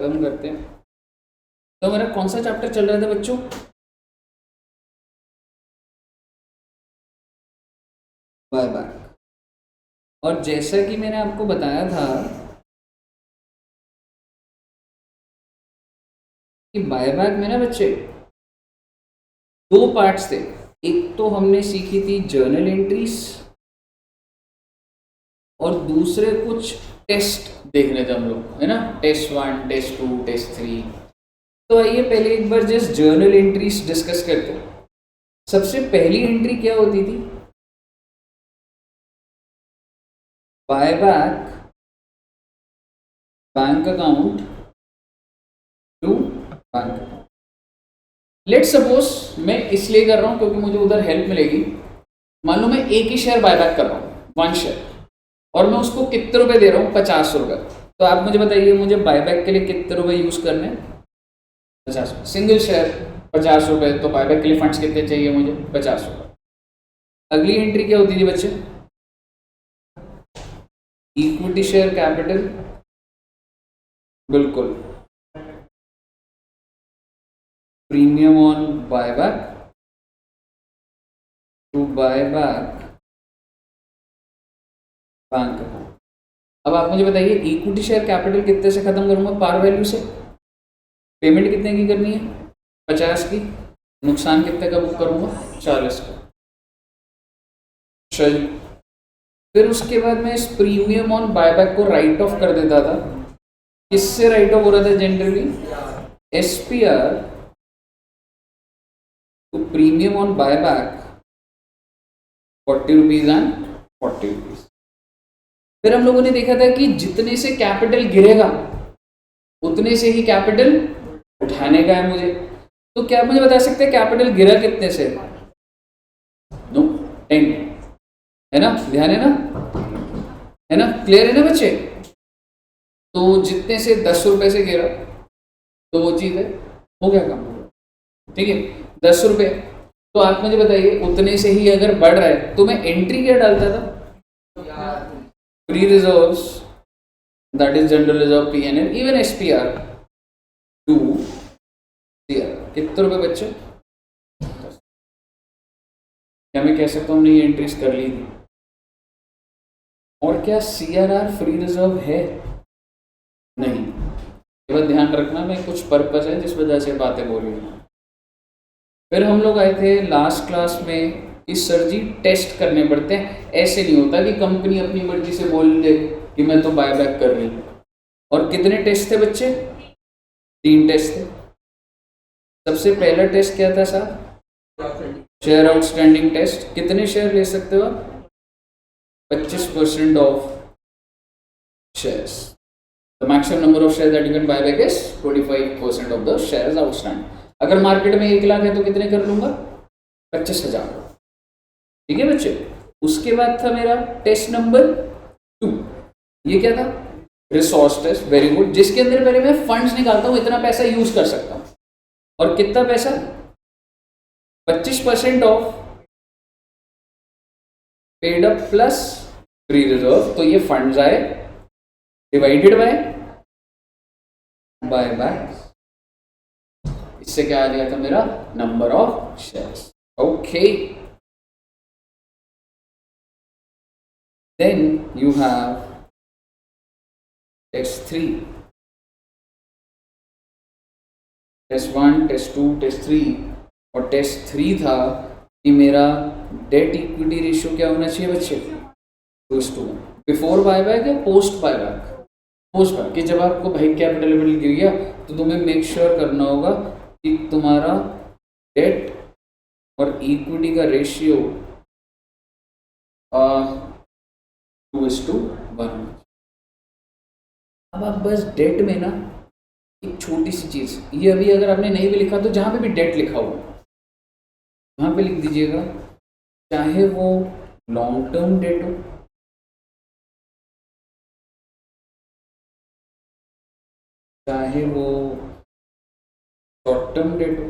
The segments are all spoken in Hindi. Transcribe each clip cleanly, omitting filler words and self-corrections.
खत्म करते हैं। तो मेरा कौन सा चैप्टर चल रहा था बच्चों? Bye bye. और जैसा कि मैंने आपको बताया था कि बायबैक में ना बच्चे दो पार्ट्स थे। एक तो हमने सीखी थी जर्नल एंट्रीज और दूसरे कुछ टेस्ट देखने थे हम लोग, है ना। Test 1, test 2, test 3। तो आइए पहले एक बार जस्ट जर्नल एंट्रीज डिस्कस करते हैं। सबसे पहली एंट्री क्या होती थी? Buyback bank account to bank account. Let suppose मैं इसलिए कर रहा हूं क्योंकि मुझे उधर हेल्प मिलेगी। मान लो मैं एक ही शेयर बायबैक कर रहा हूँ, 1 शेयर, और मैं उसको कितने रुपए दे रहा हूँ? 50 रुपए। तो आप मुझे बताइए मुझे बायबैक के लिए कितने रुपए यूज करने हैं? 50। सिंगल शेयर 50 रुपए, तो बायबैक के लिए फंड्स कितने चाहिए मुझे? 50 रुपए। अगली एंट्री क्या होती थी बच्चे? Equity share capital. बिल्कुल। Premium on buyback to buyback bank account. अब आप मुझे बताइए इक्विटी शेयर कैपिटल कितने से खत्म करूंगा? पार वैल्यू से। पेमेंट कितने की करनी है? 50 की। नुकसान कितने का बुक करूंगा? 40 का। चलिए, फिर उसके बाद मैं इस प्रीमियम ऑन बायबैक को राइट ऑफ कर देता था। किससे राइट ऑफ हो रहा था generally? SPR to premium on buyback 40 rupees and 40 rupees. फिर हम लोगों ने देखा था कि जितने से कैपिटल गिरेगा उतने से ही कैपिटल उठाने का है मुझे। तो क्या आप मुझे बता सकते हैं कैपिटल गिरा कितने से? नो, 10। है ना, ध्यान है ना, क्लियर है ना बच्चे? तो जितने से 10 रुपए से गिरा तो वो चीज है, हो गया काम। ठीक है, 10 रुपए। तो आप मुझे बताइए उतने से ही अगर बढ़ रहा है तो मैं एंट्री क्या डालता था? Free reserves, that is general reserve, PNL, even SPR to CR. कितने रुपए बच्चे? क्या मैं कह सकता हूँ नहीं एंट्रीज कर ली थी? और क्या सीआरआर फ्री रिजर्व है? नहीं। ये बात ध्यान रखना, मैं कुछ पर्पस है जिस वजह से बातें बोल रही हूँ। फिर हम लोग आए थे लास्ट क्लास में कि सर जी टेस्ट करने पड़ते हैं। ऐसे नहीं होता कि कंपनी अपनी मर्जी से बोल दे कि मैं तो बायबैक कर रही हूँ। और कितने टेस्ट थे बच्चे? 3 टेस्ट थे। सबसे पहला टेस्ट क्या था सर? Share outstanding test. कितने शेयर ले सकते हो आप? 25% of shares. The maximum number of share that you can buy back is 25% of the shares outstanding. अगर मार्केट में 1 लाख है तो कितने कर लूंगा? 25,000। ठीक है बच्चे। उसके बाद था मेरा टेस्ट नंबर 2। ये क्या था? Resource test. Very good. जिसके अंदर पहले मैं फंड्स निकालता हूं, इतना पैसा यूज कर सकता हूं। और कितना पैसा? 25% of paid up plus free reserve. तो ये फंड्स आए डिवाइडेड बाय इससे क्या आ गया था मेरा? Number of shares. Okay, then you have test 3। Test 1, test 2, test 3। और टेस्ट 3 था कि मेरा डेट इक्विटी रेशियो क्या होना चाहिए बच्चे? 2:1। बिफोर बायबैक या पोस्ट बायबैक? पोस्ट बाय कि जब आपको भाई कैपिटल लेवल गिर गया तो तुम्हें मेक श्योर करना होगा कि तुम्हारा डेट और इक्विटी का रेशियो 2:1। अब आप बस डेट में ना एक छोटी सी चीज, ये अभी अगर आपने नहीं भी लिखा तो जहां पे भी डेट लिखा हुआ वहां पे लिख दीजिएगा, चाहे वो लॉन्ग टर्म डेट हो, चाहे वो शॉर्ट टर्म डेट हो,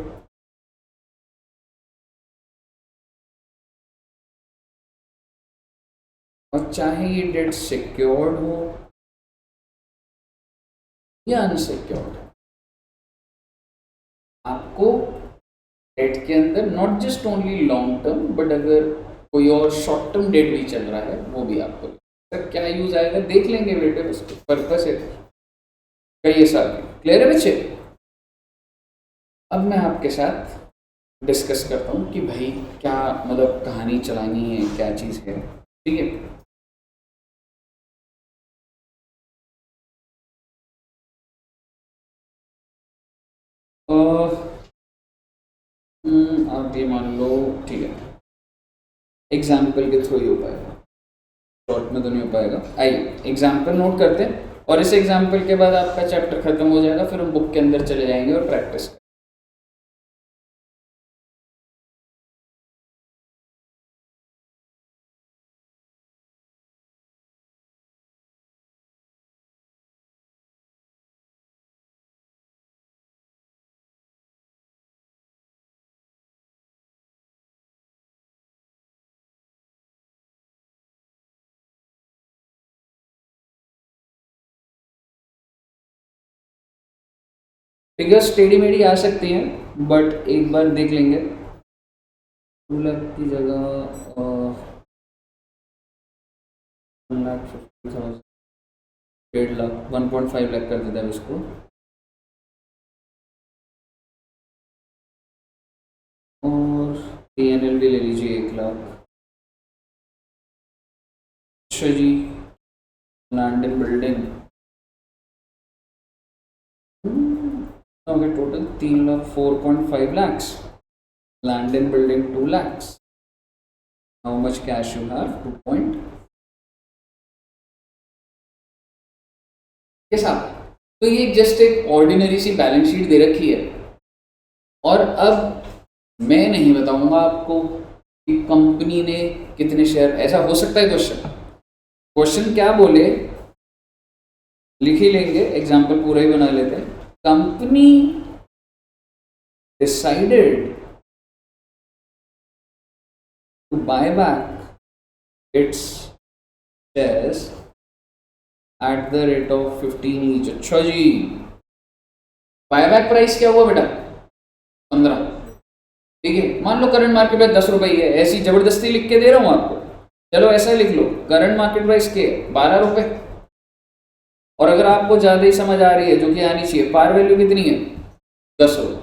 और चाहे ये डेट सिक्योर्ड हो या अनसिक्योर्ड। आपको डेट के अंदर not just only long term but अगर कोई और शॉर्ट टर्म डेट भी चल रहा है वो भी आपको सर क्या यूज आएगा देख लेंगे बेटे, उसको पर्पस है कई साल क्लियर है बच्चे। अब मैं आपके साथ डिस्कस करता हूँ कि भाई क्या मतलब कहानी चलानी है, क्या चीज़ है, ठीक है। आप ये मान लो, ठीक है, एग्जाम्पल के थ्रू ही हो पाएगा, शॉर्ट में तो नहीं हो पाएगा। आइए एग्जाम्पल नोट करते हैं और इस एग्जाम्पल के बाद आपका चैप्टर खत्म हो जाएगा, फिर हम बुक के अंदर चले जाएंगे और प्रैक्टिस करेंगे। फिगर्स टेढ़ी मेढ़ी आ सकती हैं बट एक बार देख लेंगे। 2 लाख की जगह 1,50,000, 1.5 लाख, 1.5 लाख कर देता है इसको। और PNL भी ले लीजिए 1 लाख। अच्छा जी, लैंड एंड बिल्डिंग हो गया total 3 lakh, 4.5 lakhs, land and building 2 lakhs, how much cash you have 2 point के साथ। तो ये जस्ट एक ऑर्डिनरी सी बैलेंस शीट दे रखी है और अब मैं नहीं बताऊंगा आपको कि कंपनी ने कितने शेयर, ऐसा हो सकता है क्वेश्चन, क्वेश्चन क्या बोले लिख ही लेंगे, एग्जाम्पल पूरा ही बना लेते हैं। Company decided to buy back its shares at the rate of 15 each। अच्छा जी, बायबैक प्राइस क्या हुआ बेटा 15, ठीक है। मान लो करंट मार्केट प्राइस 10 रुपए है, ऐसी जबरदस्ती लिख के दे रहा हूं आपको, चलो ऐसा लिख लो करंट मार्केट प्राइस के 12 रुपए। और अगर आपको ज्यादा ही समझ आ रही है जो कि आनी चाहिए, पार वैल्यू कितनी है 10 रुपए,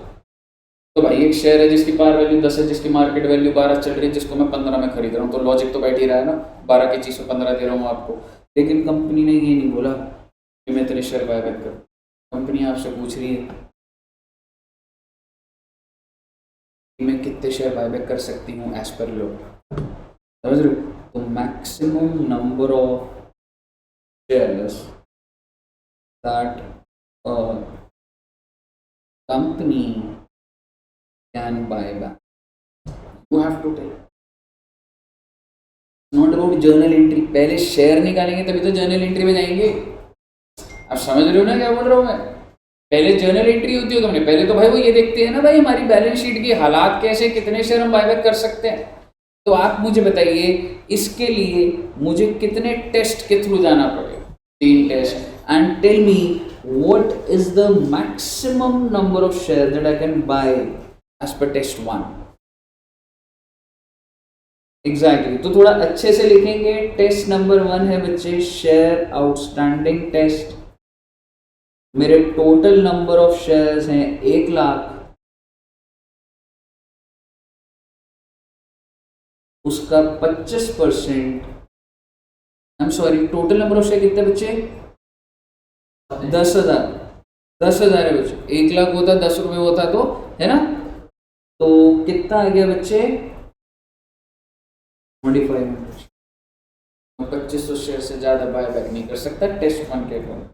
तो भाई एक शेयर है जिसकी पार वैल्यू 10 है, जिसकी मार्केट वैल्यू 12 चल रही है, जिसको मैं 15 में खरीद रहा हूँ, तो लॉजिक तो बैठ ही रहा है ना, 12 की चीज़ में 15 दे रहा हूँ आपको। लेकिन कंपनी ने ये नहीं बोला कि मैं तेरे शेयर बायबैक करूँ, कंपनी आपसे पूछ रही है कि मैं कितने शेयर बायबैक कर सकती हूँ एज पर लॉ, समझ रहे हो। तो maximum number of shares that company can buy back, you have to take, not about journal entry. पहले शेयर निकालेंगे तभी तो जर्नल एंट्री में जाएंगे, आप समझ रहे हो ना क्या बोल रहा हूँ मैं। पहले जर्नल एंट्री होती है तुमने, पहले तो भाई वो ये देखते हैं ना भाई हमारी बैलेंस शीट की हालात कैसे, कितने शेयर हम बायबैक कर सकते हैं। तो आप मुझे बताइए इसके लिए मुझे कितने टेस्ट के थ्रू जाना पड़ेगा, 3 test, and tell me what is the maximum number of share that I can buy as per test 1। Exactly, तो थोड़ा अच्छे से लिखेंगे। टेस्ट नंबर 1 है बच्चे शेयर आउटस्टैंडिंग टेस्ट, मेरे टोटल नंबर ऑफ शेयर्स हैं 1 लाख, उसका 25%, I am sorry total number of share कितने बच्चे 10,000, 10,000 है बच्चे, 1 लाख होता 10 रुपये होता तो, है ना। तो कितना आ गया बच्चे 2500, 2500 शेयर से ज्यादा बायबैक नहीं कर सकता टेस्ट 1 के according.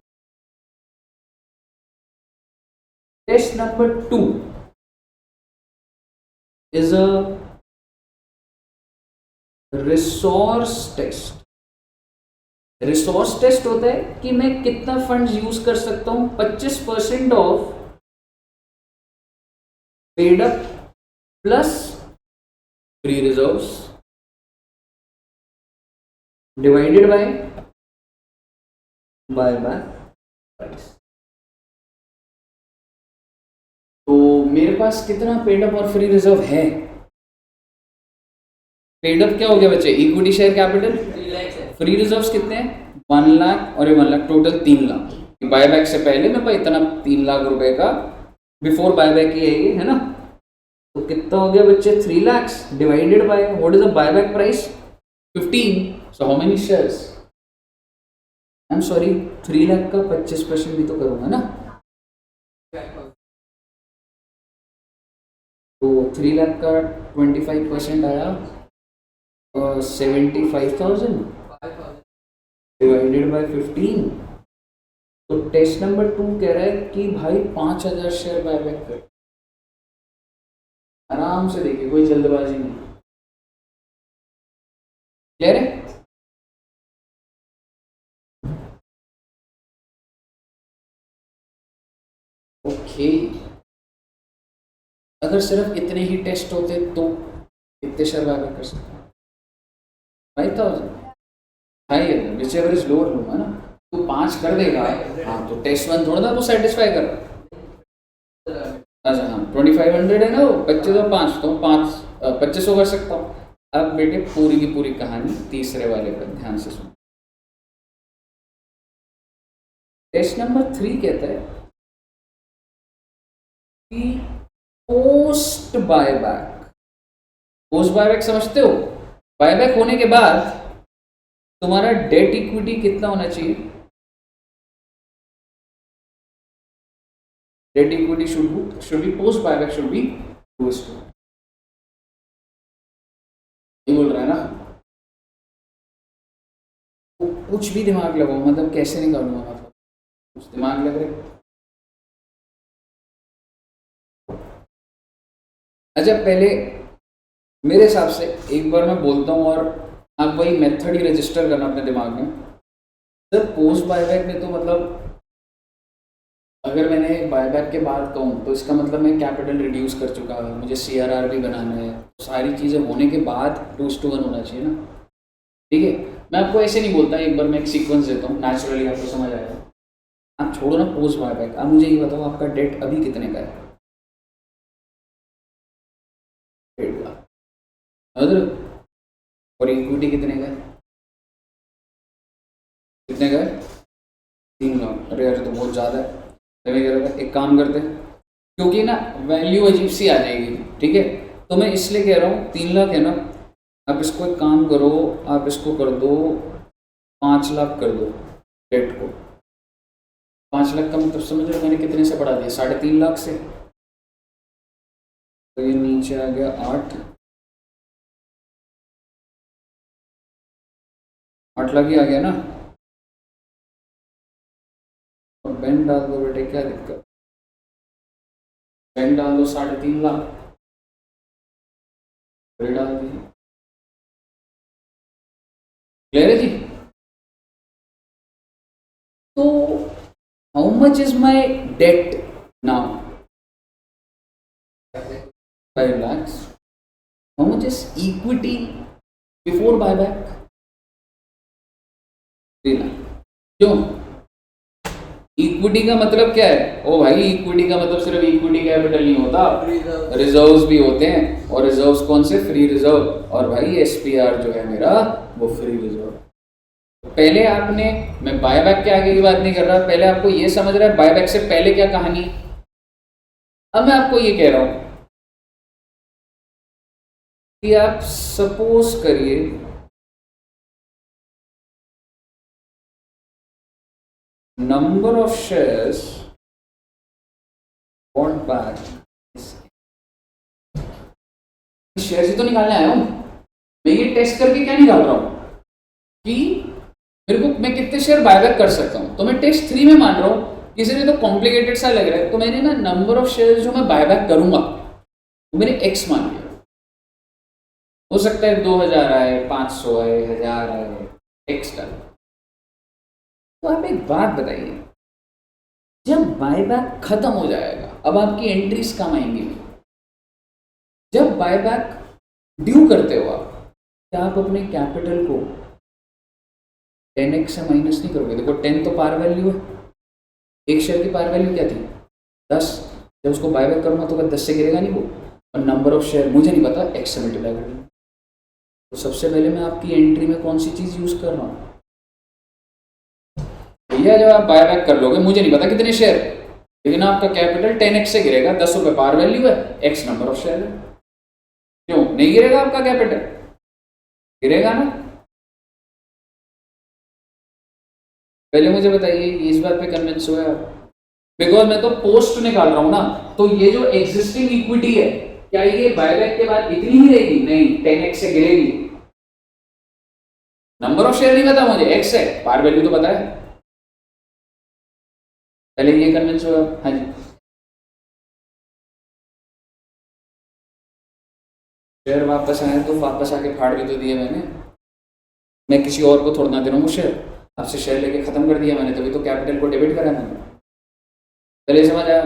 Test number 2 is a resource test. Resource test होता है कि मैं कितना फंड्स यूज कर सकता हूं, 25% of paid up plus free reserves divided by buyback price. मेरे पास कितना पेड अप और फ्री रिजर्व है? पेड अप क्या हो गया बच्चे? Equity share capital. Free reserves कितने हैं? 1 लाख और ये 1 लाख, टोटल 3 लाख। बायबैक से पहले मैं भाई इतना 3 लाख रुपए का बिफोर बायबैक ही है ना। तो कितना हो गया बच्चे? 3 lakhs divided by what is the buyback price? 15। So how many shares? I am sorry, 3 lakh का 25% भी तो करूंगा ना। तो 3 लाख का 25% आया 75,000 डिवाइडेड बाय 15। तो टेस्ट नंबर 2 कह रहा है कि भाई 5,000 शेयर बायबैक कर। आराम से देखिए, कोई जल्दबाजी नहीं। क्लियर है? ओके। अगर सिर्फ इतने ही टेस्ट होते तो कितने शेयर बायबैक कर सकते? 5,000। High which ever is lower लूंगा ना। तो 5 कर देगा, हाँ, तो टेस्ट 1 थोड़ा ना तो सेटिस्फाई कर रहा। अच्छा हाँ, 2500 है ना, वो 25 और 5 तो 2500 कर सकता हूँ। अब बेटे पूरी की पूरी कहानी तीसरे वाले पर ध्यान से सुनो। टेस्ट नंबर 3 कहता है कि पोस्ट बायबैक। पोस्ट बायबैक समझते हो? बायबैक होने के बाद तुम्हारा डेट इक्विटी कितना होना चाहिए? Debt equity should be post buyback should be 2:2। ये बोल रहा है ना। तो कुछ भी दिमाग लगाओ, मतलब कैसे नहीं करूँगा, मतलब कुछ दिमाग लग रहे। अच्छा, पहले मेरे हिसाब से एक बार मैं बोलता हूँ और आप वही मेथड ही रजिस्टर करना अपने दिमाग में। सर पोस्ट बायबैक में तो मतलब अगर मैंने बायबैक के बाद कहूँ तो इसका मतलब मैं कैपिटल रिड्यूस कर चुका है, मुझे CRR भी बनाना है, सारी चीज़ें होने के बाद 2:1 होना चाहिए ना। ठीक है, मैं आपको ऐसे नहीं बोलता, एक बार मैं एक सीक्वेंस देता हूँ, नेचुरली आपको समझ आएगा। आप छोड़ो ना पोस्ट बायबैक, आप मुझे ये बताओ आपका डेट अभी कितने का है? 1.5 लाख। और इक्विटी कितने का है? कितने का है? 3 लाख। अरे यार तो बहुत ज़्यादा है। मैं कह रहा था एक काम करते हैं, क्योंकि ना वैल्यू अजीब सी आ जाएगी। ठीक है, तो मैं इसलिए कह रहा हूँ 3 लाख है ना, आप इसको एक काम करो, आप इसको कर दो 5 लाख कर दो डेट को। 5 लाख का मतलब समझ रहे हो मैंने कितने से बढ़ा दिया? 3.5 लाख से। तो ये नीचे आ गया 8 लाख ही आ गया ना। और बैंक डाल दो बेटे, क्या दिक्कत? बैंक डाल दो 3.5 लाख, फिर डाल दीजिए। क्लियर है जी? तो how much is my debt now? 5 lakhs. How much is equity before buyback? 3 lakh. क्यों? इक्विटी का मतलब क्या है? ओ भाई, इक्विटी का मतलब सिर्फ इक्विटी कैपिटल नहीं होता, रिजर्व्स भी होते हैं। और रिजर्व्स कौन से? Free reserve. और भाई SPR जो है मेरा वो फ्री रिजर्व। पहले आपने, मैं बायबैक के आगे की बात नहीं कर रहा, पहले आपको ये समझ रहा है बायबैक से पहले क्या कहानी। अब मैं आपको ये कह रहा हूं कि आप सपोज करिए number of shares bought back. Share ही तो निकालने आया हूं मैं, ये टेस्ट करके क्या निकाल रहा हूं कि मेरे को मैं कितने शेयर बायबैक कर सकता हूं। तो मैं टेस्ट 3 में मान रहा हूं, इसलिए तो कॉम्प्लिकेटेड सा लग रहा है। तो मैंने ना नंबर ऑफ शेयर जो मैं बायबैक करूंगा वो मैंने X मान लिया। हो सकता है 2000 आए, 500 आए, 1000 आए, X डाल। तो आप एक बात बताइए, जब बायबैक खत्म हो जाएगा, अब आपकी एंट्रीज कम आएंगी। जब बायबैक ड्यू करते हो आप, क्या आप अपने कैपिटल को 10x से माइनस नहीं करोगे? देखो 10 तो पार वैल्यू है, एक शेयर की पार वैल्यू क्या थी? 10। जब उसको बाय बैक करूँगा तो क्या 10 से गिरेगा नहीं वो, और नंबर ऑफ शेयर मुझे नहीं पता, एक्स से मल्टीप्लाई कर दूँगा। तो सबसे पहले मैं आपकी एंट्री में कौन सी चीज़ यूज़ कर रहा हूँ भैया, जब आप बाय बैक कर लोगे, मुझे नहीं पता कितने शेयर, लेकिन आपका कैपिटल 10x से गिरेगा, 10 रुपये पार वैल्यू है, x नंबर ऑफ शेयर है। क्यों नहीं गिरेगा आपका कैपिटल? गिरेगा ना। पहले मुझे बताइए इस बात पे कन्विंस हुआ आप? बिकॉज मैं तो पोस्ट निकाल रहा हूं ना, तो ये जो एग्जिस्टिंग इक्विटी है, क्या ये बायबैक के बाद इतनी ही रहेगी? नहीं, 10x से गिरेगी। नंबर ऑफ शेयर नहीं पता मुझे, x है, पार वैल्यू तो पता है। पहले ये कन्विंस हुआ? हाँ जी। शेयर वापस आए तो वापस आके फाड़ भी तो दिए मैंने, मैं किसी और को थोड़ा ना दे रहा हूँ शेयर, आपसे शेयर लेके खत्म कर दिया मैंने, तभी तो कैपिटल को डेबिट करा मैंने। पहले समझ आया?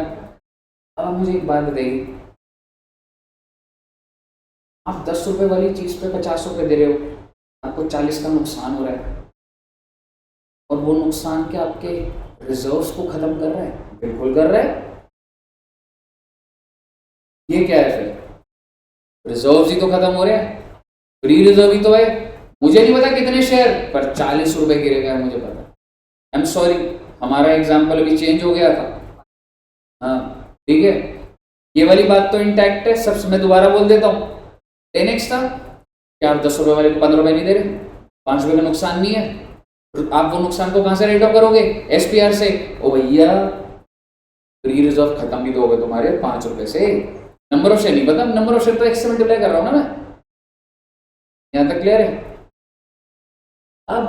अब मुझे एक बात बताइए, आप 10 रुपए वाली चीज पे 50 रुपए दे रहे हो, आपको 40 का नुकसान हो रहा है, और वो नुकसान क्या आपके रिजर्व्स को खत्म कर रहा है? बिल्कुल कर रहा है। ये क्या है फिर? रिजर्व्स ही तो खत्म हो रहे हैं, फ्री रिजर्व ही तो है। मुझे नहीं पता कितने शेयर, पर 40 रुपए गिरेगा मुझे पता। आई एम सॉरी, हमारा एग्जाम्पल अभी चेंज हो गया था। हाँ ठीक है, ये वाली बात तो इंटैक्ट है सब। मैं दोबारा बोल देता हूँ, 10x था, क्या आप 10 रुपए वाले को 15 रुपए नहीं दे रहे? 5 रुपए का नुकसान नहीं है, आप वो नुकसान को कहां से राइट ऑफ करोगे? SPR से। ओ भैया, फ्री रिजर्व खत्म भी तो हो गए तुम्हारे 5 रुपए से। नंबर ऑफ शेयर नहीं पता, नंबर ऑफ शेयर तो x से मल्टीप्लाई कर रहा हूं ना मैं। यहां तक क्लियर है? अब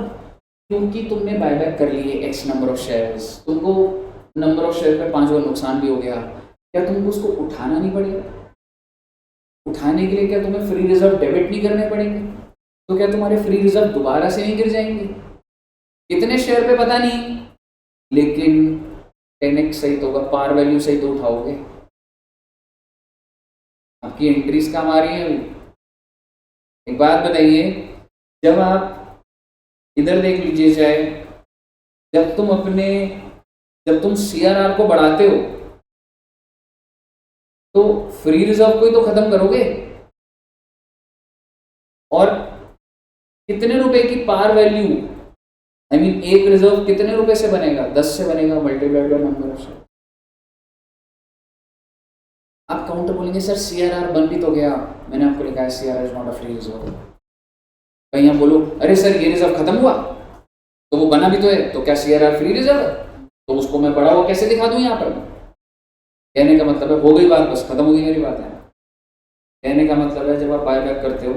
क्योंकि तुमने बायबैक कर ली है x नंबर ऑफ शेयर्स, तुमको नंबर ऑफ शेयर पे 5 रुपए नुकसान भी हो गया, क्या तुमको उसको उठाना नहीं पड़ेगा? उठाने के लिए क्या तुम्हें फ्री रिजर्व डेबिट नहीं करने पड़ेंगे? तो क्या तुम्हारे फ्री रिजर्व दोबारा से नहीं गिर जाएंगे? कितने शेयर पे पता नहीं, लेकिन 10x सही तो होगा, पार वैल्यू सही तो उठाओगे। आपकी एंट्रीज काम आ रही है अभी? एक बात बताइए, जब आप इधर देख लीजिए, चाहे जब तुम CRR को बढ़ाते हो तो फ्री रिजर्व को ही तो खत्म करोगे, और कितने रुपए की पार वैल्यू, आई मीन एक रिजर्व कितने रुपए से बनेगा? 10 से बनेगा, multiplied by number of share. आप काउंटर बोलेंगे सर CRR बन भी तो गया, मैंने आपको लिखा है CRR is not a free reserve. कहीं आप बोलो अरे सर ये रिजर्व खत्म हुआ, तो वो बना भी तो है, तो क्या CRR फ्री रिजर्व है? तो उसको मैं बढ़ा हुआ कैसे दिखा दूं यहाँ पर? कहने का मतलब है, हो गई बात, बस खत्म हो गई मेरी बात है। कहने का मतलब है, जब आप बाय बैक करते हो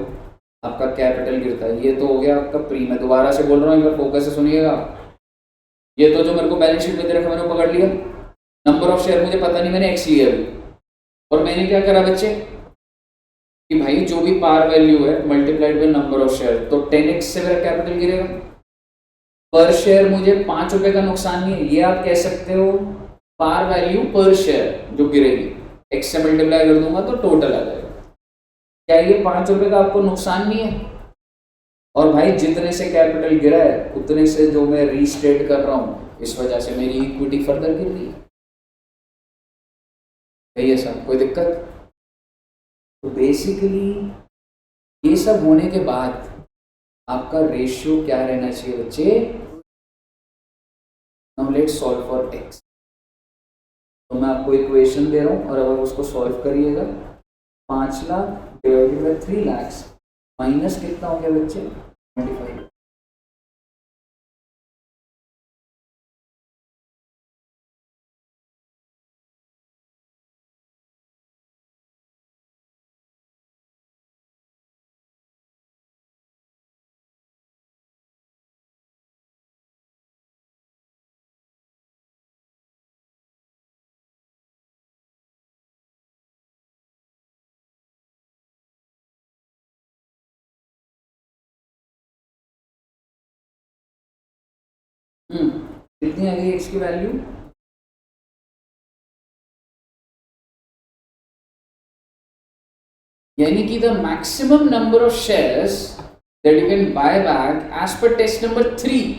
आपका कैपिटल गिरता है, ये तो हो गया आपका प्री। मैं दोबारा से बोल रहा हूँ, एक बार फोकस से सुनिएगा। ये तो जो मेरे को बैलेंस शीट में दे रखा मैंने पकड़ लिया, नंबर ऑफ शेयर मुझे पता नहीं, मैंने x लिया अभी, और मैंने क्या करा बच्चे कि भाई जो भी पार वैल्यू है multiplied by number of share, तो 10x से मेरा कैपिटल गिरेगा। पर शेयर मुझे 5 रुपए का नुकसान नहीं है, ये आप कह सकते हो पार वैल्यू पर शेयर जो गिरेगी, x से मल्टीप्लाई कर दूंगा तो टोटल आ जाएगा। क्या ये 5 रुपए का आपको नुकसान नहीं है? और भाई जितने से कैपिटल गिरा है उतने से जो मैं रीस्टेट कर रहा हूं, इस वजह से मेरी इक्विटी फर्दर गिर रही है। है सर कोई दिक्कत? तो बेसिकली ये सब होने के बाद आपका रेशियो क्या रहना चाहिए बच्चे? Now let's solve for x। तो मैं आपको इक्वेशन दे रहा हूं, और अगर उसको सॉल्व करिएगा, 5 lakh divided by 3 lakh minus कितना हो गया बच्चे? 25। कितनी आ गई x की वैल्यू? यानी कि the maximum number of shares that you can buy back as per test number 3,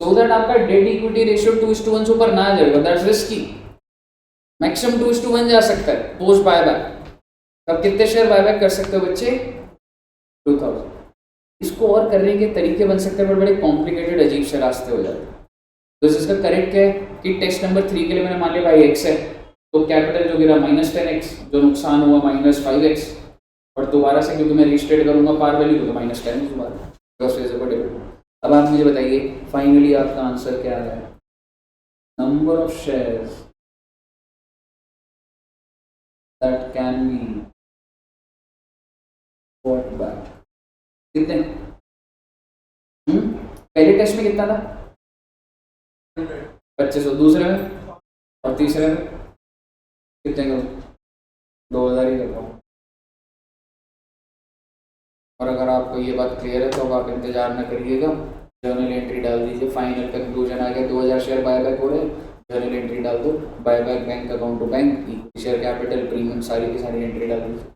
so that आपका डेट इक्विटी रेशियो 2:1 से ऊपर ना आ जाएगा। That's risky. मैक्सिमम 2:1 जा सकता है पोस्ट बायबैक। अब कितने शेयर बायबैक कर सकते हो बच्चे? 2000। इसको और करने के तरीके बन सकते हैं पर बड़े कॉम्प्लिकेटेड अजीब से रास्ते हो जाते हैं। तो इसका करेक्ट क्या है कि टेस्ट नंबर 3 के लिए मैंने मान लिया भाई x है, तो कैपिटल जो गिरा -10x, जो नुकसान हुआ -5x, और दोबारा से क्योंकि मैं रिस्टेट करूंगा पार वैल्यू को तो -10 दोबारा। अब आप मुझे बताइए फाइनली आपका आंसर क्या है? Number of shares that can be bought back कितने? पहले टेस्ट में कितना था? 2500। दूसरे में और तीसरे में कितने करूँ? 2000 ही करता हूँ। और अगर आपको ये बात क्लियर है तो अब आप इंतजार न करिएगा, जर्नल एंट्री डाल दीजिए। फाइनल कंक्लूजन आ गया 2000 शेयर बायबैक हो रहे हैं, जर्नल एंट्री डाल दो, buyback bank account to bank, equity share capital premium सारी की सारी एंट्री डाल दीजिए।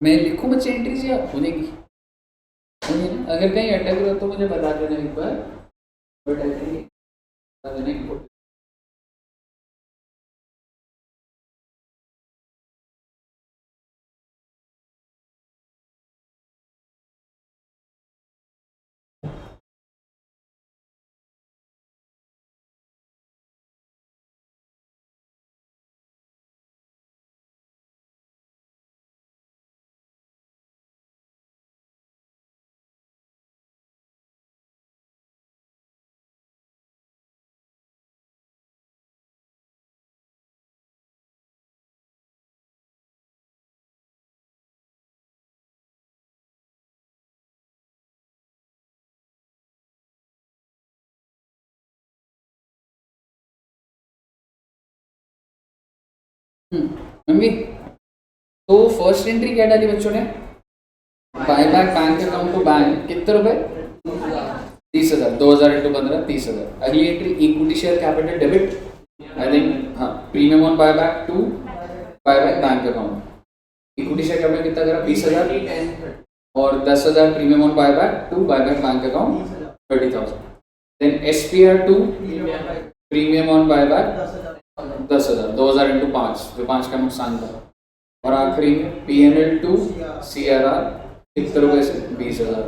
मैं लिखूँ बच्चे एंट्रीज या होनेगी? अगर कहीं अटक रहा तो मुझे बता देना एक बार, बट आई थिंक बता देना important। मम्मी, तो फर्स्ट एंट्री क्या डाली बच्चों ने? Buyback bank account to bank, कितने रुपए? 30,000। 2000 इंटू 15 30,000। अगली entry equity share capital debit, I think हाँ, premium on buyback to buyback bank account. Equity share capital कितना करा? 20,000 और 10,000 premium on buyback to buyback bank account 30,000। Then SPR to premium on buyback 10,000। 2000 into 5 जो 5 का नुकसान था। और आखिरी में पीएनएल टू सीआरआर कितने रुपए से? 20,000।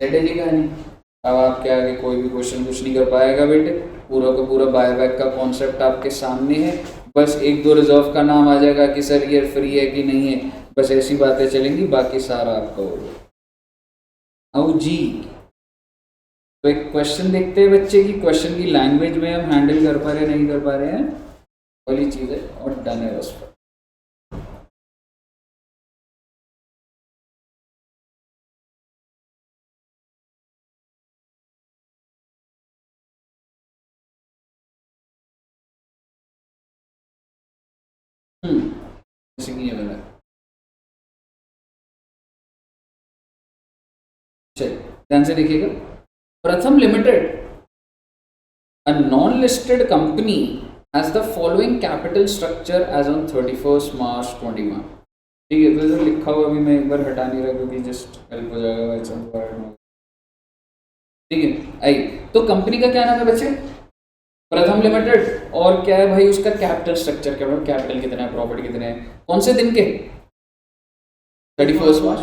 सेट है जी कहानी। अब आपके आगे कोई भी क्वेश्चन कुछ नहीं कर पाएगा बेटे, पूरा का पूरा बायबैक का कॉन्सेप्ट आपके सामने है। बस एक दो रिजर्व का नाम आ जाएगा कि सर ये फ्री है कि नहीं है, बस ऐसी बातें चलेंगी, बाकी सारा आपका होगा। आओ जी, तो एक क्वेश्चन देखते हैं बच्चे की, क्वेश्चन की लैंग्वेज में हम हैंडल कर पा रहे हैं नहीं कर पा रहे हैं वाली चीज़ है, और डन है बस। जैसे कि ये वाला। चलिए ध्यान से देखिएगा। प्रथम limited, a non-listed company, has the following capital structure as on 31st March 21। ठीक है, तो जो लिखा हुआ अभी मैं एक बार हटा नहीं रहा क्योंकि जस्ट हेल्प हो जाएगा। ठीक है, आई तो कंपनी का क्या नाम है बच्चे? प्रथम लिमिटेड। और क्या है भाई उसका कैपिटल स्ट्रक्चर, क्या कैपिटल कितना है, प्रॉफिट कितने हैं, कौन से दिन के? 31 मार्च।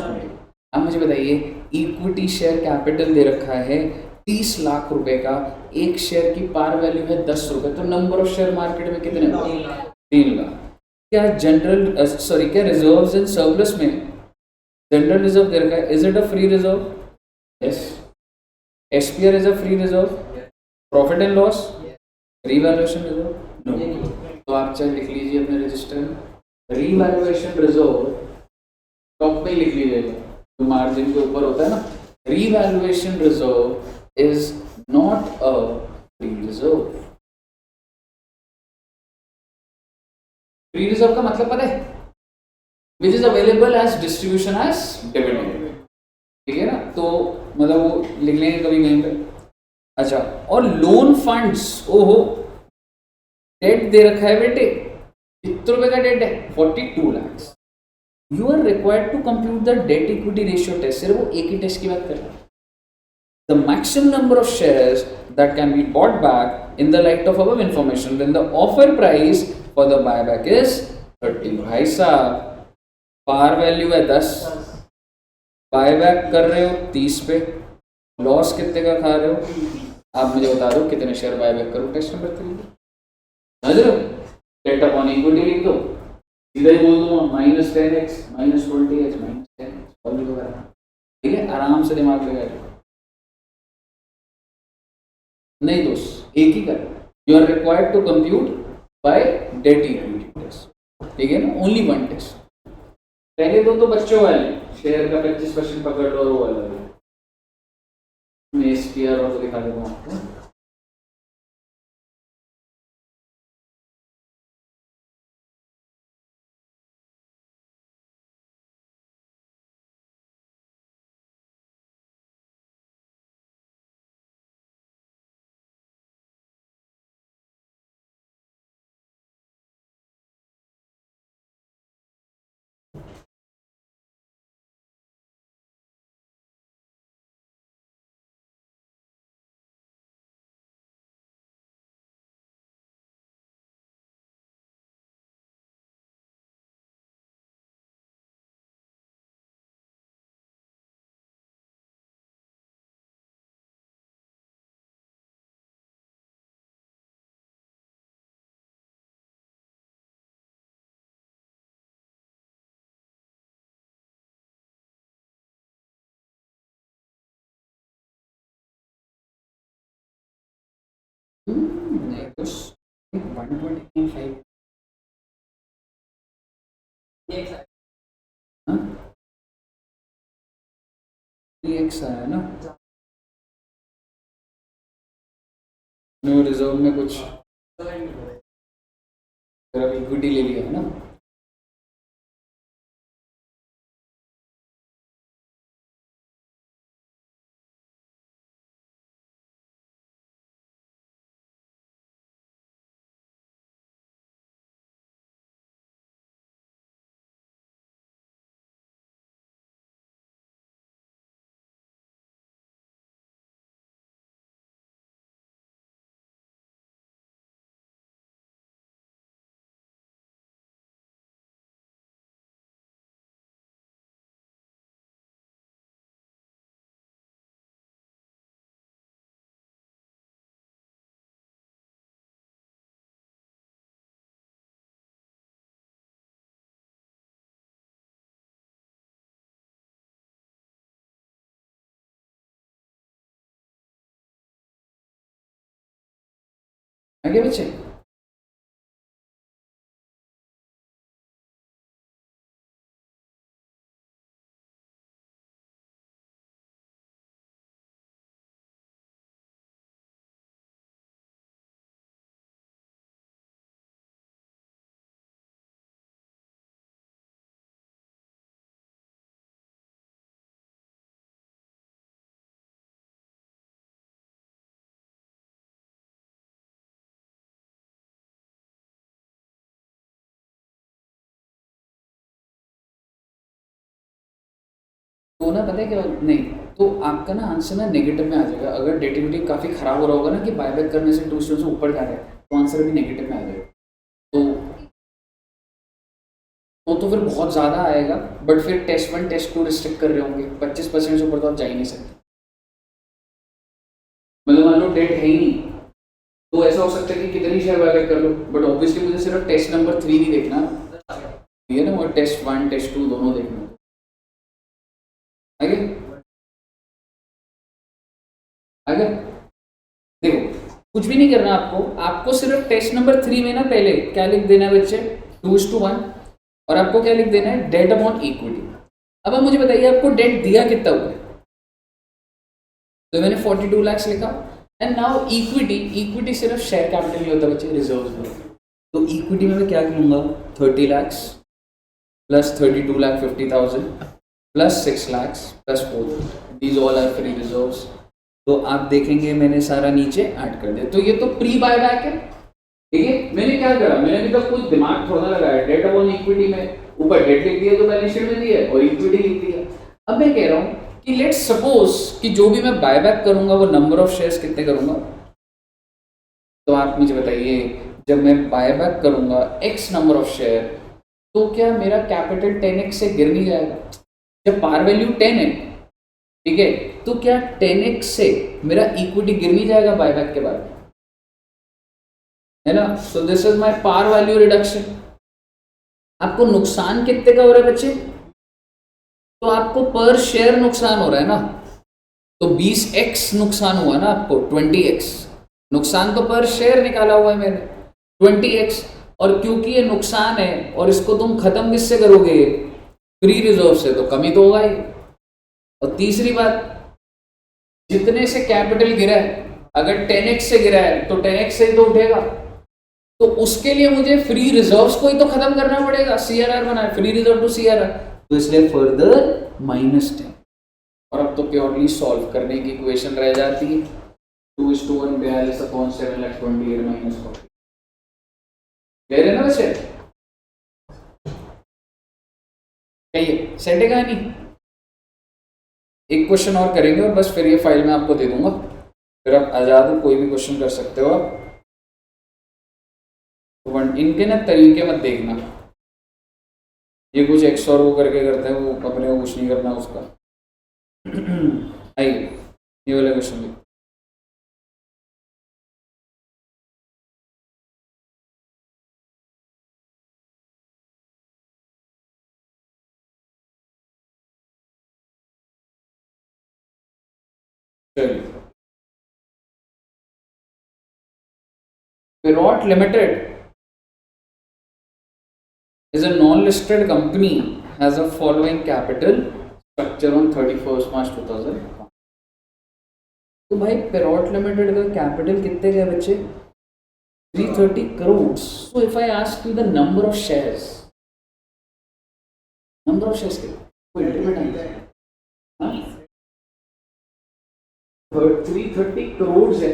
अब मुझे बताइए, इक्विटी शेयर कैपिटल दे रखा है 30 लाख रुपए का, एक शेयर की पार वैल्यू है 10 रुपए, तो नंबर ऑफ शेयर मार्केट में कितने? 3 लाख। क्या जनरल सॉरी क्या रिजर्व्स एंड सरप्लस में जनरल रिजर्व दे रखा है, is it a free reserve? Yes. SPR is a free reserve. Profit and loss, revaluation reserve, no. तो आप चाहे लिख लीजिए अपने रजिस्टर में, रीवैल्यूएशन रिजर्व टॉप पे लिख लीजिएगा, जो मार्जिन के ऊपर होता है ना। Revaluation reserve is not a free reserve. Free reserve का मतलब पता है? Which is available as distribution as dividend. ठीक है ना, तो मतलब वो लिख लेंगे कभी कहीं पे। अच्छा, और लोन फंड्स, ओहो, डेट दे रखा है बेटे, कितने रुपए का डेट है? 42 lakh. You are required to compute the debt equity ratio test. सिर्फ वो एक ही टेस्ट की बात कर रहा है। The maximum number of shares that can be bought back in the light of above information when the offer price for the buyback is 30। भाई साहब, पार वैल्यू है 10, बायबैक कर रहे हो 30 पे, लॉस कितने का खा रहे हो? आप मुझे बता दो कितने शेयर बायबैक करो। टेस्ट नंबर 3 समझ रहे हो? डेट अपॉन इक्विटी लिख दो, सीधा ही बोल दूंगा -10x -20x -10x और लिखो वगैरह। ठीक है, आराम से दिमाग लगा लो। नहीं दोस्त, एक ही कर। You are required to compute by debt equity test. ठीक है ना, ओनली वन टेस्ट। पहले दो तो बच्चों वाले, शेयर का 25% पकड़ लो और वो वाला मैं एसपीआर और दिखा देता हूँ आपको। नहीं कुछ 125 3x है ना, न्यू रिजर्व में कुछ फिर इक्विटी ले लिया है ना। आगे बच्चे। तो ना पता है क्या, नहीं तो आपका ना आंसर ना नेगेटिव में आ जाएगा। अगर डेटिविटी काफ़ी खराब हो रहा होगा ना कि बायबैक करने से टू स्टूडेंट्स ऊपर जा रहे हैं, तो आंसर भी नेगेटिव में आ जाएगा। तो फिर बहुत ज़्यादा आएगा, बट फिर टेस्ट 1 टेस्ट 2 रिस्ट्रिक्ट कर रहे होंगे, 25% से ऊपर तो आप जा ही नहीं सकते। मतलब मान लो डेट है ही नहीं, तो ऐसा हो सकता है कि कितनी शेयर बायबैक कर लो, बट ऑब्वियसली मुझे सिर्फ टेस्ट नंबर 3 नहीं देखना, ठीक है ना, और टेस्ट 1 टेस्ट 2 दोनों देखना। आगे आगे देखो, कुछ भी नहीं करना आपको, आपको सिर्फ टेस्ट नंबर 3 में ना पहले क्या लिख देना है बच्चे, 2:1, और आपको क्या लिख देना है, डेट अपॉन इक्विटी। अब आप मुझे बताइए आपको डेट दिया कितना हुआ है, तो मैंने 42 लाख लिखा, एंड नाउ इक्विटी सिर्फ शेयर कैपिटल नहीं होता बच्चे, रिजर्व में। तो इक्विटी में मैं क्या लूंगा, 30 lakh plus 32,50,000 plus 6 lakh plus 4, these all are free reserves. तो आप देखेंगे मैंने सारा नीचे ऐड कर दिया। तो ये तो प्री बायबैक है, ठीक है। मैंने क्या करा, मैंने अभी तक कुछ दिमाग थोड़ा लगाया, डेट अपॉन इक्विटी में ऊपर डेट लिख दिया जो बैलेंस शीट में दिया, और इक्विटी लिख दिया। अब मैं कह रहा हूँ कि लेट्स सपोज कि जो भी मैं बायबैक करूंगा वो नंबर ऑफ शेयर्स कितने करूंगा। तो आप मुझे बताइए, जब मैं बायबैक करूंगा x नंबर ऑफ शेयर, तो क्या मेरा कैपिटल 10x से गिर नहीं जाएगा? जब पार वैल्यू 10 है, ठीक है, तो क्या 10x से मेरा इक्विटी गिर नहीं जाएगा बायबैक के बाद, है ना। So this is my par value reduction. आपको नुकसान कितने का हो रहा है बच्चे, तो आपको पर शेयर नुकसान हो रहा है ना, तो 20x नुकसान हुआ ना आपको, 20x नुकसान तो पर शेयर निकाला हुआ है मैंने, 20x। और क्योंकि ये नुकसान है और इसको तुम खत्म किससे करोगे, फ्री रिजर्व से, तो कमी तो होगा ही। और तीसरी बात, जितने से कैपिटल गिरा है, अगर 10x से गिरा है तो 10x से ही तो उठेगा, तो उसके लिए मुझे फ्री रिजर्व्स को ही तो खत्म करना पड़ेगा, CRR बना है, फ्री रिजर्व टू CRR, तो इसलिए फर्दर -10। और अब तो प्योरली सॉल्व करने की इक्वेशन रह जाती है, 2:1 42/7 -40। क्लियर है ना वैसे, कहिए सेट है कहानी। एक क्वेश्चन और करेंगे और बस फिर ये फाइल में आपको दे दूंगा, फिर आप आजाद हो, कोई भी क्वेश्चन कर सकते हो आप। इनके ना तरीके मत देखना, ये कुछ एक्स और वो करके करते हैं, वो अपने को कुछ नहीं करना उसका। आइए ये वाला क्वेश्चन देखो। चलिए, Perot Limited is a non-listed company, has a following capital structure on 31st March 2001। तो भाई पेरोट लिमिटेड का कैपिटल कितने का बच्चे, 330 crore. So if I ask you the number of shares, कितने, कोई एस्टिमेट आंसर, हाँ 330 करोड़ है,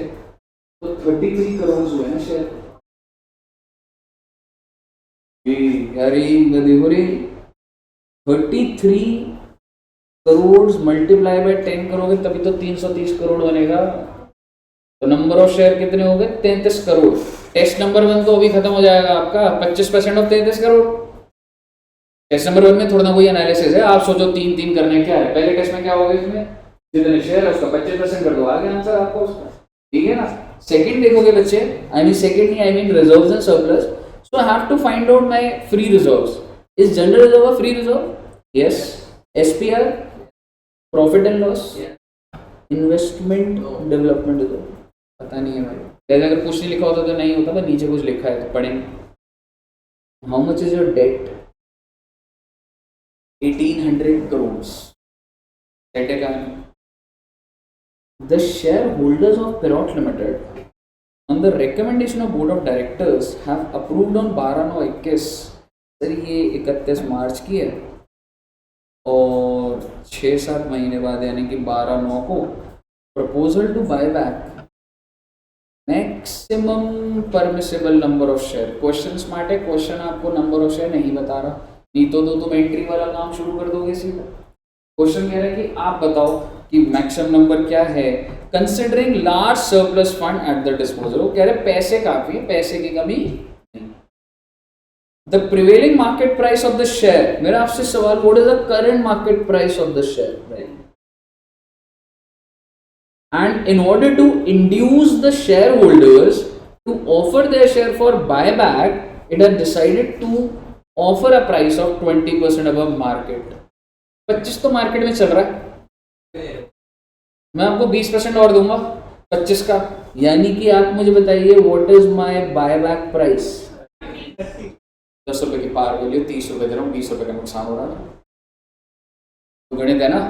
तो 33 करोड़ हुए ना शेयर। यार देखो रे, 33 करोड़ मल्टीप्लाई बाय 10 करोगे तभी तो 330 करोड़ बनेगा। तो नंबर ऑफ शेयर कितने हो गए, 33 करोड़। टेस्ट नंबर 1 तो अभी खत्म हो जाएगा आपका, 25% ऑफ 33 करोड़। टेस्ट नंबर 1 में थोड़ा ना कोई एनालिसिस है, आप सोचो 3 करने क्या है, पहले टेस्ट में क्या होगा, इसमें जितने शेयर है उसका 25% कर दो, आगे आंसर आपको उसका, ठीक है ना। सेकंड देखोगे बच्चे, I mean reserves and surplus, so I have to find out my free reserves. Is general reserve a free reserve? Yes. SPR, profit and loss, investment development reserve, पता नहीं है भाई, जैसे अगर कुछ नहीं लिखा होता तो नहीं होता, पर नीचे कुछ लिखा है तो पढ़ेंगे। How much is your debt, 1800 crore. Debt है कहानी। The shareholders of Perot Limited, on the recommendation of Board of Directors, have approved on 12/9/21, sir ये 31 मार्च की है, और 6-7 महीने बाद यानी कि 12/9 को proposal to buy back maximum permissible number of share. Question smart है, क्वेश्चन आपको नंबर ऑफ शेयर नहीं बता रहा, नहीं तो तुम एंट्री वाला काम शुरू कर दोगे सीधा। क्वेश्चन कह रहा है कि आप बताओ कि मैक्सिमम नंबर क्या है considering large surplus fund at the disposal. वो कह रहे पैसे काफी है, पैसे की कमी नहीं। The prevailing market price of the share, मेरा आपसे सवाल, what is the current market price of the share, right? And in order to induce the shareholders to offer their share for buyback, it has decided to offer a price of 20% above market। 25 तो मार्केट में चल रहा है, मैं आपको 20% और दूंगा 25 का, यानी कि आप मुझे बताइए what is my buyback price. 10 रुपए की पार वैल्यू 30 रुपए दे रहा हूँ, 20 रुपए का नुकसान हो रहा है, तो गणित है ना।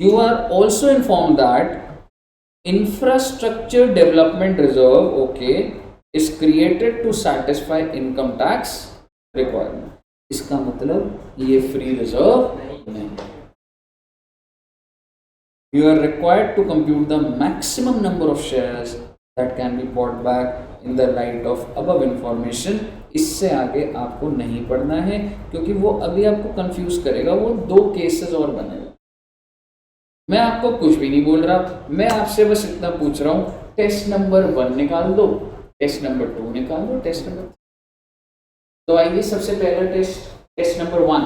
You are also informed that infrastructure development reserve, okay, is created to satisfy income tax requirement। इसका मतलब ये फ्री रिजर्व नहीं। You are required to compute the maximum number of shares that can be bought back in the light of above information। इससे आगे आपको नहीं पढ़ना है क्योंकि वो अभी आपको कंफ्यूज करेगा, वो 2 केसेस और बनेगा। मैं आपको कुछ भी नहीं बोल रहा, मैं आपसे बस इतना पूछ रहा हूं, टेस्ट नंबर 1 निकाल दो, टेस्ट नंबर 2 निकाल दो, टेस्ट नंबर। तो आइए सबसे पहला टेस्ट, टेस्ट नंबर 1।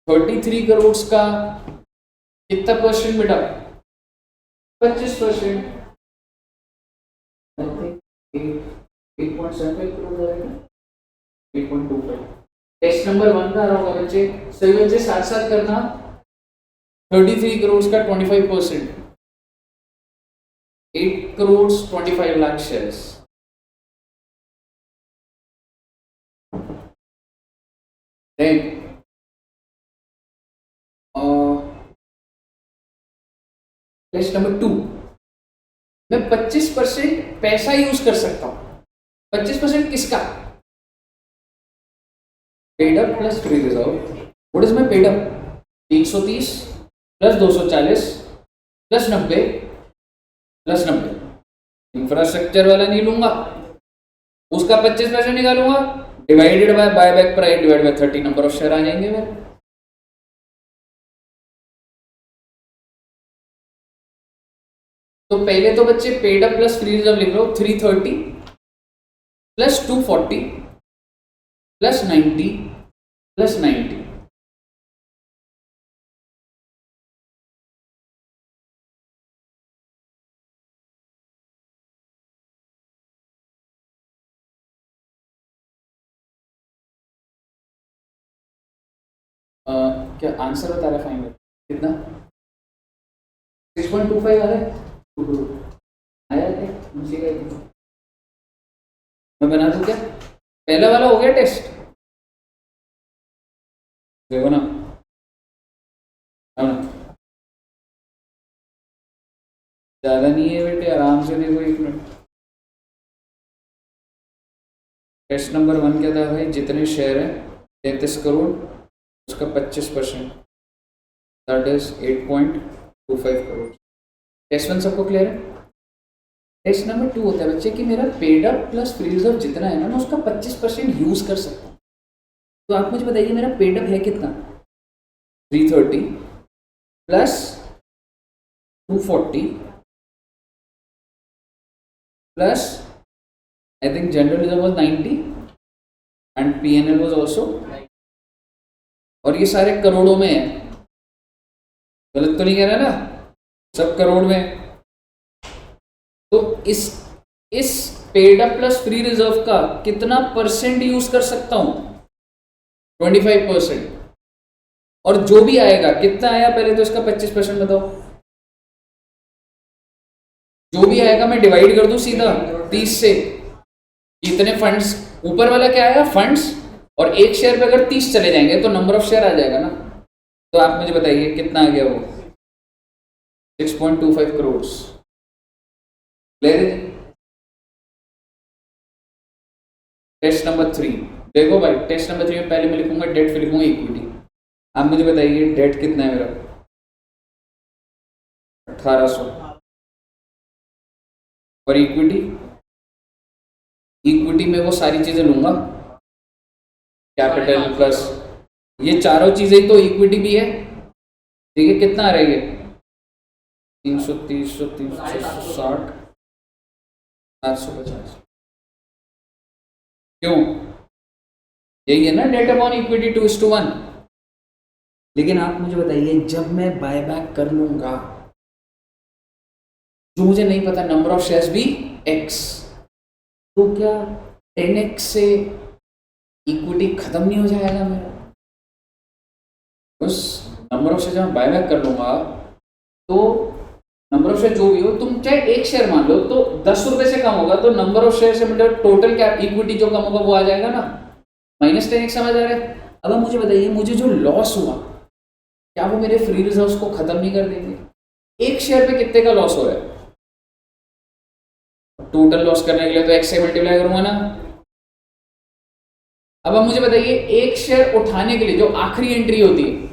33 करोड़ का कितना परसेंट बेटा? 25%। 8.75 करोड़ आएगा, 8.25। टेस्ट नंबर 1 का आ रहा होगा बच्चे, सभी बच्चे साथ साथ करना। 33 करोड़ का 25%, 8 crore 25 lakh shares. Test number 2, मैं 25% पैसा यूज कर सकता हूं। 25% किसका? Paid up plus free reserve. What is my paid up? 330 plus 240 plus 90 plus 90। Infrastructure वाला नहीं लूंगा, उसका 25% निकालूंगा, divided by buyback price divide by 30 number of share आ जाएंगे मेरे। तो पहले तो बच्चे paid up plus free reserve लिख लो, 330 प्लस 240 प्लस 90 प्लस 90। क्या आंसर बता रहा है फाइनल कितना? 6.25 आ रहा है, आया क्या? मैं बना दूं क्या? पहला वाला हो गया टेस्ट, देखो ना, ज्यादा नहीं है बेटे, आराम से देखो, 1 मिनट। टेस्ट नंबर 1 क्या था भाई? जितने शेयर है 33 करोड़, उसका 25%, दैट इज 8.25 करोड़। टेस्ट 1 सबको क्लियर है? टेस्ट नंबर 2 होता है बच्चे कि मेरा paid up plus free reserve जितना है ना, मैं उसका 25% यूज कर सकता हूँ। तो आप मुझे बताइए मेरा पेड अप है कितना? 330 plus 240 plus I think general reserve was 90 and PNL was also, और ये सारे करोड़ों में है, गलत तो नहीं कह रहा ना? सब करोड़ में। तो इस paid up plus free reserve का कितना परसेंट यूज कर सकता हूं? 25%। और जो भी आएगा, कितना आया पहले तो इसका 25% बताओ। जो भी आएगा मैं डिवाइड कर दूं सीधा 30 से। इतने फंड्स, ऊपर वाला क्या आया? फंड्स, और एक शेयर पे अगर 30 चले जाएंगे तो नंबर ऑफ शेयर आ जाएगा ना। तो आप मुझे बताइए कितना आ गया वो? 6.25 करोड़। टेस्ट नंबर 3 देखो भाई, टेस्ट नंबर 3 में पहले मैं लिखूंगा डेट, फिर लिखूंगा इक्विटी। आप मुझे बताइए डेट कितना है मेरा? 1800। और इक्विटी, इक्विटी में वो सारी चीजें लूंगा कैपिटल प्लस ये चारों चीजें तो इक्विटी भी है। ठीक है, कितना आ रहा है ये 330, 360, 750। क्यों? यही है ना डेट अपॉन इक्विटी 2:1। लेकिन आप मुझे बताइए, जब मैं बायबैक कर लूंगा, जो मुझे नहीं पता नंबर ऑफ शेयर्स भी x, तो क्या 10x से इक्विटी खत्म नहीं हो जाएगा मेरा? उस नंबर ऑफ शेयर जब मैं बायबैक कर लूंगा तो नंबर ऑफ शेयर जो भी हो, तुम चाहे एक शेयर मान लो तो 10 रुपए से कम होगा, तो नंबर ऑफ शेयर से मतलब टोटल कैप इक्विटी जो कम होगा वो आ जाएगा ना, -10x। समझ आ रहा है? अब मुझे बताइए, मुझे जो लॉस हुआ क्या वो मेरे फ्री रिजर्व्स को खत्म नहीं कर देंगे? एक शेयर पे कितने का लॉस हो रहा है? टोटल लॉस करने के लिए तो x से मल्टीप्लाई करूंगा ना। अब मुझे बताइए, एक शेयर उठाने के लिए जो आखिरी एंट्री होती है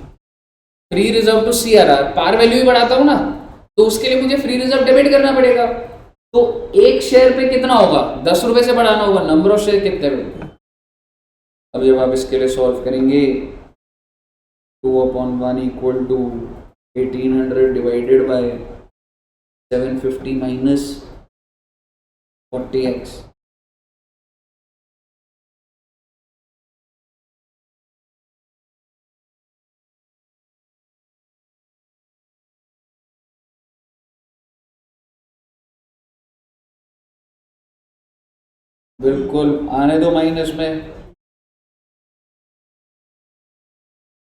फ्री रिजर्व टू CRR, पार वैल्यू ही बढ़ाता हूं ना, तो उसके लिए मुझे फ्री रिजर्व डेबिट करना पड़ेगा। तो एक शेयर पे कितना होगा? 10 रुपए से बढ़ाना होगा। नंबर ऑफ शेयर कितने होंगे? अब जब आप इसके लिए सॉल्व करेंगे, 2/1 equal to 1800 divided by 750 minus 40x। बिल्कुल आने दो माइनस में,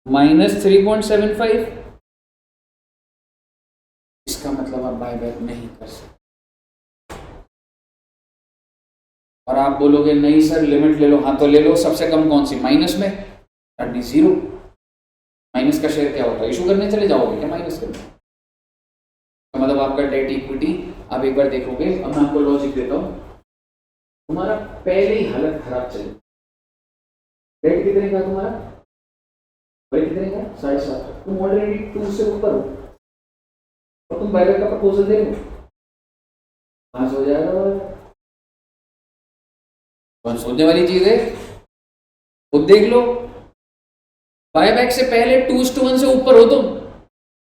-3.75। इसका मतलब आप बायबैक नहीं कर सकते। और आप बोलोगे नहीं सर लिमिट ले लो, हाँ तो ले लो। सबसे कम कौन सी? माइनस में 30। माइनस का शेयर क्या होता है? इशू करने चले जाओगे क्या माइनस करने? तो मतलब आपका डेट इक्विटी, आप एक बार देखोगे। अब मैं आपको लॉजिक देता हूँ, तुम्हारा पहले ही हालत खराब चले। डेट कितने का तुम्हारा? भाई कितने का? 7.5। तुम ऑलरेडी 2 से ऊपर हो और तुम बायबैक का प्रपोजल दे रहे हो, 5 हो जाएगा। कौन सोचने वाली चीज है? खुद देख लो, बायबैक से पहले 2:1 से ऊपर हो तुम,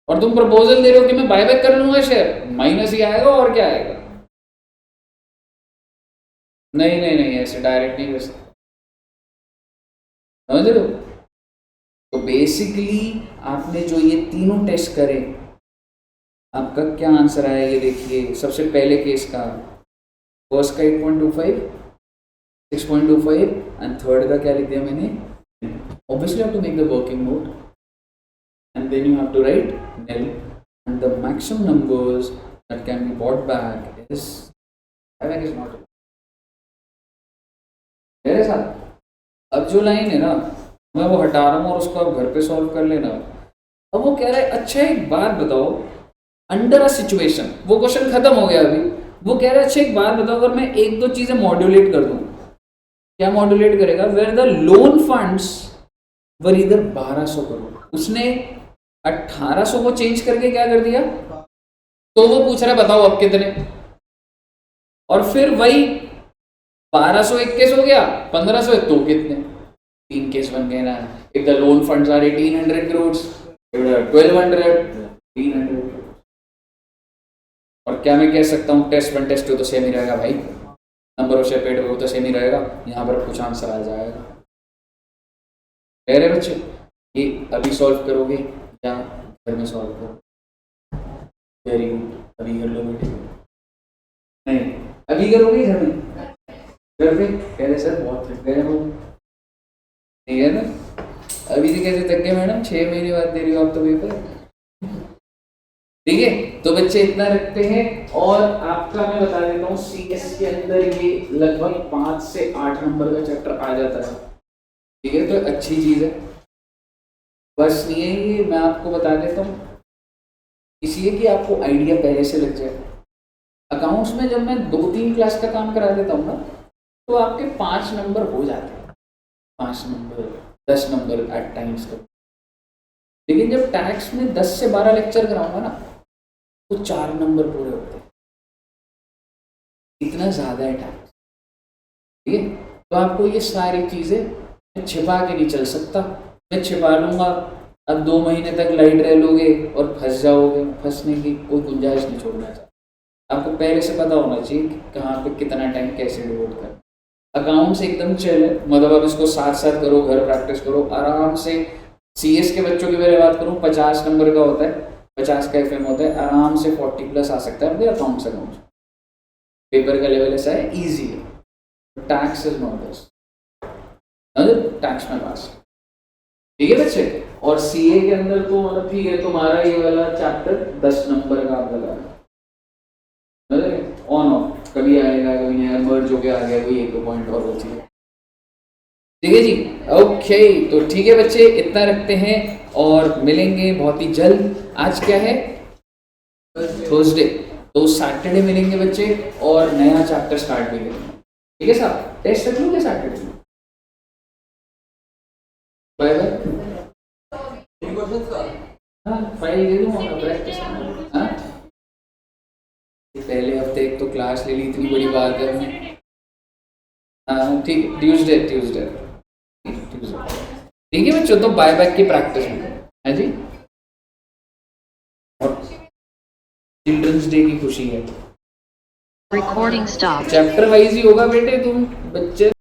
और तुम प्रपोजल दे रहे हो कि मैं बायबैक कर लूंगा शेयर, माइनस ही आएगा और क्या आएगा? नहीं नहीं नहीं, ऐसे डायरेक्ट नहीं कर सकते। समझ रहे हो? तो बेसिकली आपने जो ये तीनों टेस्ट करे, आपका क्या आंसर आया ये देखिए। सबसे पहले केस का फर्स्ट का 8.25, 6.25 एंड थर्ड का क्या लिख दिया मैंने? Obviously you have to make the working note and then you have to write nil, and the maximum numbers that can be bought back is buyback is not मेरे साथ। अब जो लाइन है ना, मैं वो हटा रहा हूँ और उसको आप घर पे सॉल्व कर लेना। अब वो कह रहा है अच्छा एक बात बताओ, अंडर अ सिचुएशन, वो क्वेश्चन खत्म हो गया अभी। वो कह रहा है अच्छा एक बात बताओ, अगर मैं एक दो चीजें मॉड्यूलेट कर दूं, क्या मॉड्यूलेट करेगा? वेयर द लोन फंड्स वर इधर 1200 करोड़, उसने 1800 को चेंज करके क्या कर दिया? तो वो पूछ रहा है बताओ अब कितने, और फिर वही 1200 एक केस हो गया, 1500 तो कितने? 3 केस बन गए ना। If the loan funds are 1800 crore, 1200, 300। और क्या मैं कह सकता हूँ टेस्ट 1 टेस्ट 2 तो सेम ही रहेगा भाई, नंबर ऑफ शेयर पेड वो तो सेम ही रहेगा। यहाँ पर कुछ आंसर आ जाएगा। कह रहे बच्चे ये अभी सॉल्व करोगे या घर में सॉल्व करो? वेरी गुड, अभी कर लो बेटे। नहीं अभी करोगे घर में? घर पे कह रहे सर बहुत थक गए हम, ठीक है ना? अभी से कैसे थक गए मैडम? 6 महीने बाद दे रही हो आप तो पेपर। ठीक है, तो बच्चे इतना रखते हैं। और आपका मैं बता देता हूँ CS के अंदर ये लगभग 5 से 8 नंबर का चैप्टर आ जाता है। ठीक है, तो अच्छी चीज है। बस नहीं है ये, मैं आपको बता देता हूँ इसलिए कि आपको आइडिया पहले से लग जाए। अकाउंट्स में जब मैं 2-3 क्लास का काम करा देता हूँ ना, तो आपके 5 नंबर हो जाते हैं, 5 नंबर 10 नंबर एट टाइम्स का। लेकिन जब टैक्स में 10 से 12 लेक्चर कराऊंगा ना, तो 4 नंबर पूरे होते हैं। इतना ज्यादा है टैक्स। ठीक है, तो आपको ये सारी चीजें मैं छिपा के नहीं चल सकता, मैं छिपा लूंगा, अब 2 महीने तक लाइट रह लोगे और फंस जाओगे, फंसने की कोई गुंजाइश नहीं छोड़ना चाहता। आपको पहले से पता होना चाहिए कि कहाँ पे कितना टाइम कैसे डिवोट करना। अकाउंट्स एकदम चिल है, मतलब आप इसको साथ साथ करो, घर प्रैक्टिस करो आराम से। CS के बच्चों की मेरे बात करूँ 50 नंबर का होता है, 50 का FM होता है, आराम से 40 प्लस आ सकता है अकाउंट्स। पेपर का लेवल ऐसा है, ईजी है। Tax is not this, tax में पास, ठीक है बच्चे। और CA के अंदर तो मतलब ठीक है, तुम्हारा ये वाला चैप्टर 10 नंबर का आप लगा ऑन ऑफ, कभी आएगा कभी नहीं आएगा, मर्ज हो गया आ गया, कोई 1-2 पॉइंट और बची है, ठीक है जी। ओके, तो ठीक है बच्चे, इतना रखते हैं और मिलेंगे बहुत ही जल्द। आज क्या है? थर्सडे, तो सैटरडे मिलेंगे बच्चे और नया चैप्टर स्टार्ट भी करेंगे, ठीक है साहब। टेस्ट रख लूंगे सैटरडे में। Bye bye. हाँ, फाइल दे दूंगा, प्रैक्टिस। हाँ, पहले हफ्ते एक तो क्लास ले ली, इतनी बड़ी बात है। हाँ ठीक है, ट्यूसडे ठीक है बच्चों, तो बाय बैक की प्रैक्टिस में है जी। और चिल्ड्रंस डे की खुशी है, Recording stopped. चैप्टर वाइज ही होगा बेटे, तुम बच्चे